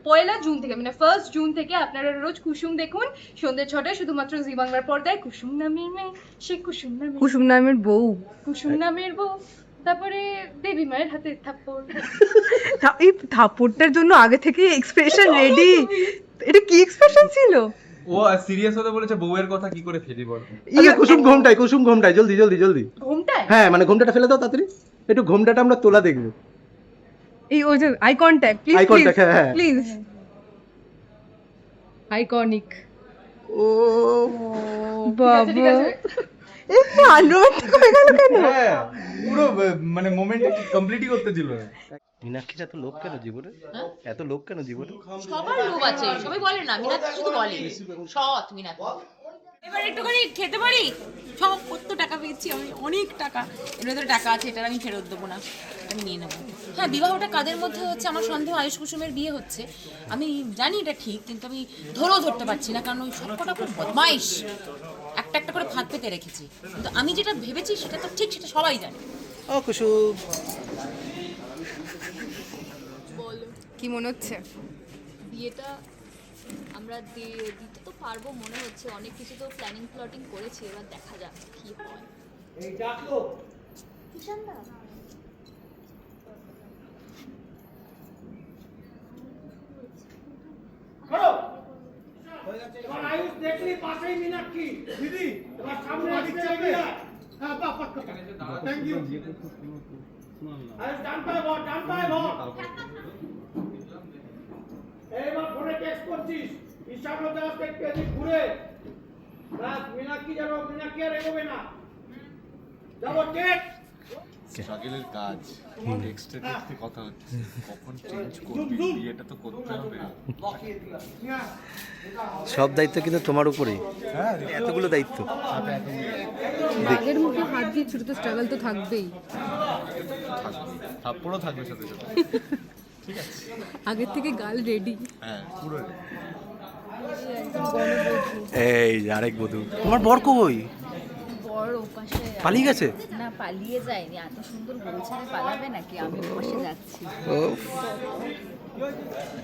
1 June থেকে, মানে 1 June থেকে আপনারা রোজ কুসুম দেখুন সন্ধ্যে 6টায় শুধুমাত্র জি বাংলার পর্দায়। কুসুম নামের মেয়ে, সে কুসুম নামের বউ। কুসুম নামের বউ, তারপরে দেবী মায়ের হাতে থাপ্পড়। এই থাপ্পড়টার জন্য আগে থেকে এক্সপ্রেশন রেডি। এটা কি এক্সপ্রেশন ছিল? ও সিরিয়াস হতে বলেছে, বউয়ের কথা কি করে ফেলি বল। কুসুম ঘোমটায় জলদি ঘুমটায়? হ্যাঁ মানে ঘোমটাটা ফেলে দাও তাড়াতাড়ি, একটু ঘোমটাটা আমরা তোলা দেখবো। এই ওই যে eye contact please, Eye contact, হ্যাঁ। প্লিজ। আইকনিক। ও বাবা, ঠিক আছে। একটু আনরোমান্টিক হয়ে গেল কেন? হ্যাঁ পুরো মানে মোমেন্ট কমপ্লিটই করতে ছিল না। মীনাক্ষীর এত লোক কেন জীবনে, এত লোক কেন জীবনে? সবার লোভ আছে, সবাই বলে না, মীনাক্ষী শুধু বলে সৎ মীনাক্ষী। এবার একটুখানি খেতে পারি, সব কত টাকা পেয়েছি আমি, অনেক টাকা, এর ভেতরে টাকা আছে, এটা আমি ফেরত দেবো না, আমি নিয়ে নেবো। হ্যাঁ, বিবাহটা কাদের মধ্যে হচ্ছে, আমার সন্দেহ আয়ুষ কুসুমের বিয়ে হচ্ছে, আমি জানি এটা ঠিক, কিন্তু আমি ধরতে পারছি না, কারণ ওই সবকটা খুব বদমাইশ, একটা একটা করে ফাঁদ পেতে রেখেছি, কিন্তু আমি যেটা ভেবেছি সেটা তো ঠিক, সেটা সবাই জানে। ও কুসুম, কি মনে হচ্ছে? বিয়েটা আমরা দিতে তো পারবো মনে হচ্ছে, অনেক কিছু তো প্ল্যানিং প্লটিং করেছি, এবার দেখা যাক কি হয়। কিষানদা আয়ুষ দেখলি পাশেই মীনাক্ষী দিদি, এবার সামনে আসতে এগিয়ে হ্যাঁ বাবা, থ্যাংক ইউ। আয়ুষ ডান পায়ে ভর। এইবার ফোনে টেক্সট করছিস, ঈশান্য দাস একটু এদিক ঘুরে ব্যাস, মীনাক্ষী আর এগোবে না, যাবো টেক্সট। স্ট্রাগলের কাজ, টেক্সটে কথা হচ্ছে, কখন চেঞ্জ করবি, বিয়েটা তো করতে হবে। সব দায়িত্ব কিন্তু তোমার উপরেই, এতগুলো দায়িত্ব। আগের মুখে হাত দিয়ে ছোট তো স্ট্রাগল তো থাকবেই, থাপ্পড়ও থাকবে সাথে সাথে। আগের থেকে গাল রেডি। হ্যাঁ পুরো এই আরেক বধূ, তোমার বর কই? বড় ওপাশে পালিয়ে গেছে? না, পালিয়ে যায়নি, এত সুন্দর বউ ছেড়ে পালাবে নাকি, আমি ওপাশে যাচ্ছি।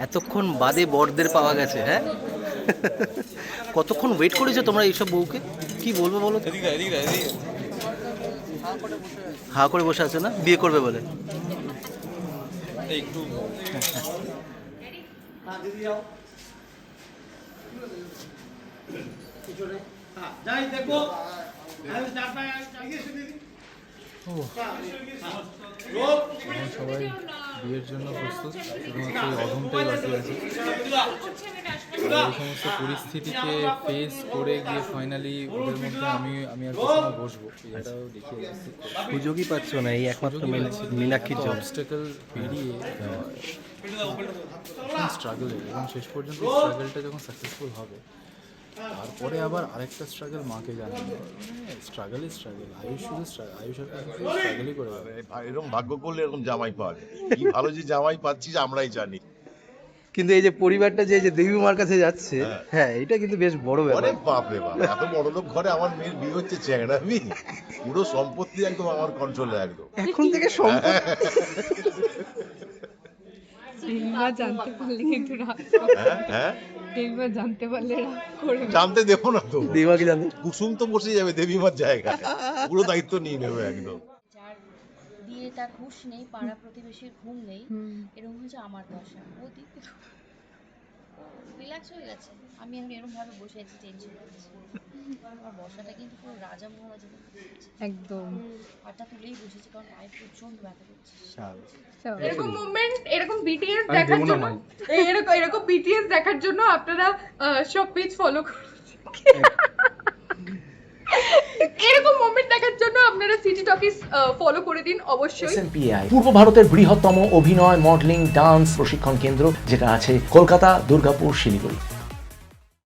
এতক্ষণ বাদে বরদের পাওয়া গেছে, হ্যাঁ? কতক্ষণ ওয়েট করেছো তোমরা এইসব বউকে? কি বলবো বলো তো? হা করে বসে আছে না, বিয়ে করবে বলে। একটু যাই দেখো, আয়ুষ ডান পায়ে এগিয়ে এসে দিদি। সবাই বিয়ের জন্য প্রস্তুত, শুধুমাত্র এই অধমটাই বাকি আছে। এই সমস্ত পরিস্থিতিকে ফেস করে গিয়ে ফাইনালি ওদের মধ্যে আমি আর কখনো বসবো এটাও দেখিয়ে যাচ্ছি। সুযোগই পাচ্ছ না, এই একমাত্র মীনাক্ষীর জন্য। অবস্টেকল পেরিয়ে স্ট্রাগলের, এবং শেষ পর্যন্ত স্ট্রাগলটা যখন সাকসেসফুল হবে তারপরে আবার আরেকটা স্ট্রাগল মাকে জানাবে। স্ট্রাগল আয়ুষ শুধু আয়ুষের কাছে স্ট্রাগলই করে যাবে। এরকম ভাগ্য করলে এরকম জামাই পাওয়া যায়, কি ভালো যে জামাই পাচ্ছিস আমরাই জানি। কিন্তু এই যে পরিবারটা যে দেবী মার কাছে যাচ্ছে, হ্যাঁ এটা কিন্তু বেশ বড় ব্যাপার। অনেক বাপ রে বাপ, এত বড় লোক ঘরে আমার মেয়ের বিয়ে হচ্ছে, চ্যাংড়া আমি, পুরো সম্পত্তি একদম আমার কন্ট্রোলে একদম। এখন থেকে সম্পর্ক জানতে পারলে কিন্তু হ্যাঁ দেবীমা জানতে পারলে জানতে দেবো না তো, দেবীমাকে জানতে কুসুম তো বসে যাবে দেবীমার জায়গায়, পুরো দায়িত্ব নিয়ে নেবে একদম। যার বিয়ে তার হুঁশ নেই, পাড়া প্রতিবেশীর ঘুম নেই, এরকম হচ্ছে আমার দশা। ও দিকে রিল্যাক্স হয়ে গেছে, আমি এখন এরকম ভাবে বসে আছি, টেনশন করছি। আমার বসাটা কিন্তু পুরো রাজা মহারাজা একদম হাতটা তুলেই বসেছি, কারণ পায়ে প্রচন্ড ব্যথা করছে। এরকম মুভমেন্ট, এরকম বিটিএস দেখার জন্য, এরকম বিটিএস দেখার জন্য আপনারা সব পেজ ফলো করুন। এরকম মোমেন্ট দেখার জন্য আপনারা সিটি টকিজ ফলো করে দিন অবশ্যই। SMPI পূর্ব ভারতের বৃহত্তম অভিনয়, মডেলিং, ডান্স প্রশিক্ষণ কেন্দ্র, যেটা আছে কলকাতা, দুর্গাপুর, শিলিগুড়ি।